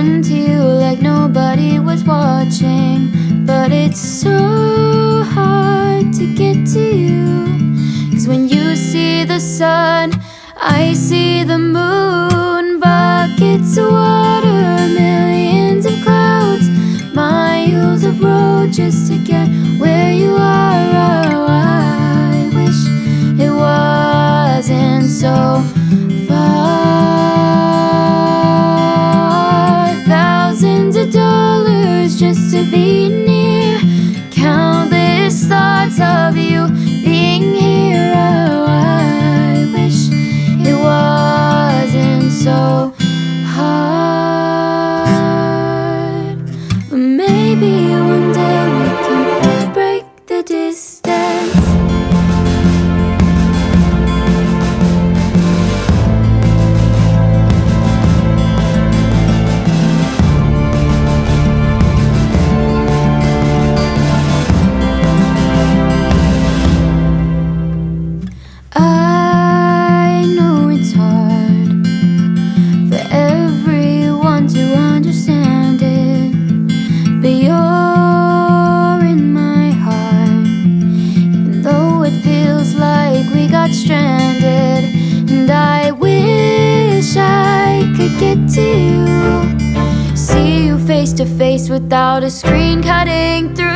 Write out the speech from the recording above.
run to you like nobody was watching. But it's so hard to get to you, 'cause when you see the sun, I see the moon. Buckets of water, millions of clouds, miles of road just to get where you are. Oh, I wish it wasn't so far. Thousands of dollars just to be near, countless thoughts of you being here. Oh, I wish it wasn't so hard. But maybe one day we can break the distance. I know it's hard for everyone to understand it, but you're in my heart, even though it feels like we got stranded. And I wish I could get to you, see you face to face without a screen cutting through.